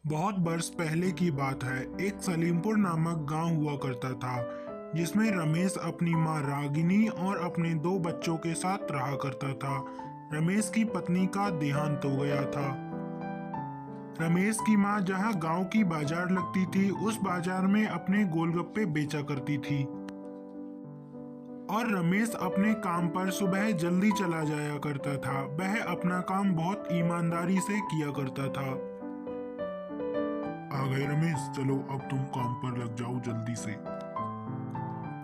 बहुत वर्ष पहले की बात है। एक सलीमपुर नामक गांव हुआ करता था जिसमें रमेश अपनी माँ रागिनी और अपने दो बच्चों के साथ रहा करता था। रमेश की पत्नी का देहांत हो गया था। रमेश की माँ जहाँ गांव की बाजार लगती थी उस बाजार में अपने गोलगप्पे बेचा करती थी और रमेश अपने काम पर सुबह जल्दी चला जाया करता था। वह अपना काम बहुत ईमानदारी से किया करता था। आ गए रमेश, चलो अब तुम काम पर लग जाओ जल्दी से।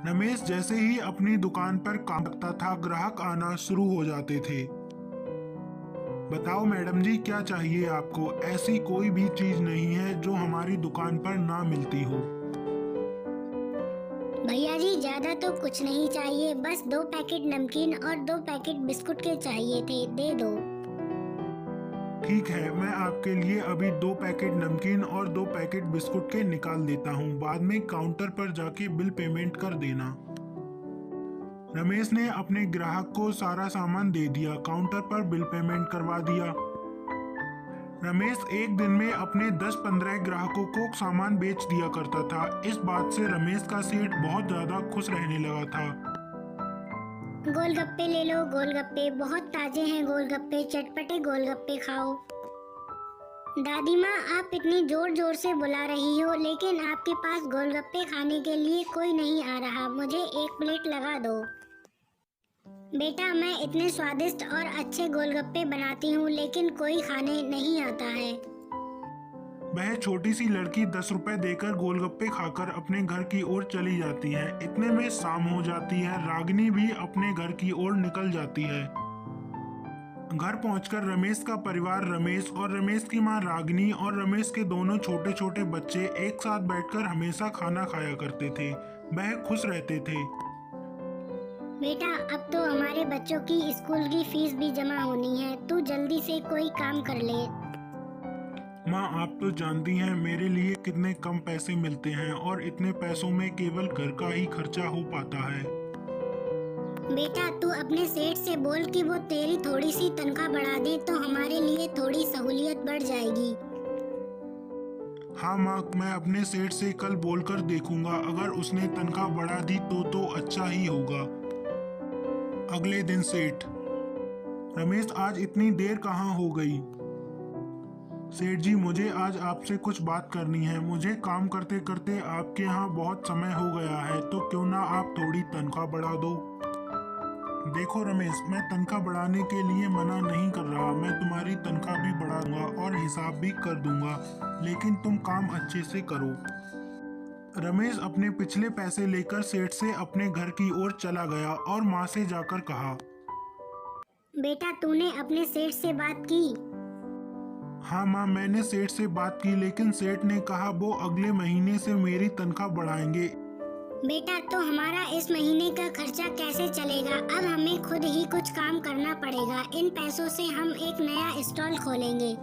रमेश जैसे ही अपनी दुकान पर काम करता था ग्राहक आना शुरू हो जाते थे। बताओ मैडम जी, क्या चाहिए आपको? ऐसी कोई भी चीज नहीं है जो हमारी दुकान पर ना मिलती हो। भैया जी, ज्यादा तो कुछ नहीं चाहिए, बस 2 पैकेट नमकीन और 2 पैकेट बिस्कुट के चाहिए थे, दे दो। ठीक है, मैं आपके लिए अभी 2 पैकेट नमकीन और 2 पैकेट बिस्कुट के निकाल देता हूँ। बाद में काउंटर पर जाके बिल पेमेंट कर देना। रमेश ने अपने ग्राहक को सारा सामान दे दिया, काउंटर पर बिल पेमेंट करवा दिया। रमेश एक दिन में अपने 10-15 ग्राहकों को सामान बेच दिया करता था। इस बात से रमेश का सेठ बहुत ज्यादा खुश रहने लगा था। गोलगप्पे ले लो, गोलगप्पे बहुत ताजे हैं, गोलगप्पे चटपटे गोलगप्पे खाओ। दादी माँ, आप इतनी जोर जोर से बुला रही हो लेकिन आपके पास गोलगप्पे खाने के लिए कोई नहीं आ रहा, मुझे 1 प्लेट लगा दो। बेटा, मैं इतने स्वादिष्ट और अच्छे गोलगप्पे बनाती हूँ लेकिन कोई खाने नहीं आता है। वह छोटी सी लड़की 10 रुपए देकर गोलगप्पे खाकर अपने घर की ओर चली जाती है। इतने में शाम हो जाती है। रागिनी भी अपने घर की ओर निकल जाती है। घर पहुंचकर रमेश का परिवार, रमेश और रमेश की मां रागिनी और रमेश के दोनों छोटे छोटे बच्चे एक साथ बैठकर हमेशा खाना खाया करते थे। वह खुश रहते थे। बेटा, अब तो हमारे बच्चों की स्कूल की फीस भी जमा होनी है, तू जल्दी से कोई काम कर ले। माँ, आप तो जानती हैं मेरे लिए कितने कम पैसे मिलते हैं और इतने पैसों में केवल घर का ही खर्चा हो पाता है। बेटा, तू अपने सेठ से बोल कि वो तेरी थोड़ी सी तनख्वाह बढ़ा दे तो हमारे लिए थोड़ी सहूलियत बढ़ जाएगी। हाँ माँ, मैं अपने सेठ से कल बोलकर देखूंगा। अगर उसने तनख्वाह बढ़ा दी तो अच्छा ही होगा। अगले दिन सेठ, रमेश आज इतनी देर कहाँ हो गई? सेठ जी, मुझे आज आपसे कुछ बात करनी है। मुझे काम करते करते आपके यहाँ बहुत समय हो गया है, तो क्यों ना आप थोड़ी तनख्वाह बढ़ा दो। देखो रमेश, मैं तनख्वाह बढ़ाने के लिए मना नहीं कर रहा। मैं तुम्हारी तनख्वाह भी बढ़ा दूंगा और हिसाब भी कर दूंगा, लेकिन तुम काम अच्छे से करो। रमेश अपने पिछले पैसे लेकर सेठ से अपने घर की ओर चला गया और माँ से जाकर कहा, बेटा, तूने अपने सेठ से बात की? हाँ माँ, मैंने सेठ से बात की, लेकिन सेठ ने कहा वो अगले महीने से मेरी तनख्वाह बढ़ाएंगे। बेटा, तो हमारा इस महीने का खर्चा कैसे चलेगा? अब हमें खुद ही कुछ काम करना पड़ेगा। इन पैसों से हम एक नया स्टॉल खोलेंगे।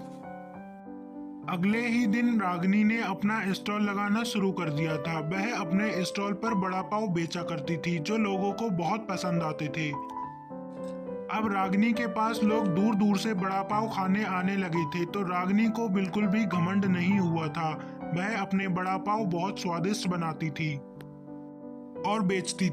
अगले ही दिन रागिनी ने अपना स्टॉल लगाना शुरू कर दिया था। वह अपने स्टॉल पर बड़ा पाव बेचा करती थी जो लोगों को बहुत पसंद आते थे। अब रागिनी के पास लोग दूर दूर से बड़ा पाव खाने आने लगे थे, तो रागिनी को बिल्कुल भी घमंड नहीं हुआ था। वह अपने बड़ा पाव बहुत स्वादिष्ट बनाती थी और बेचती थी।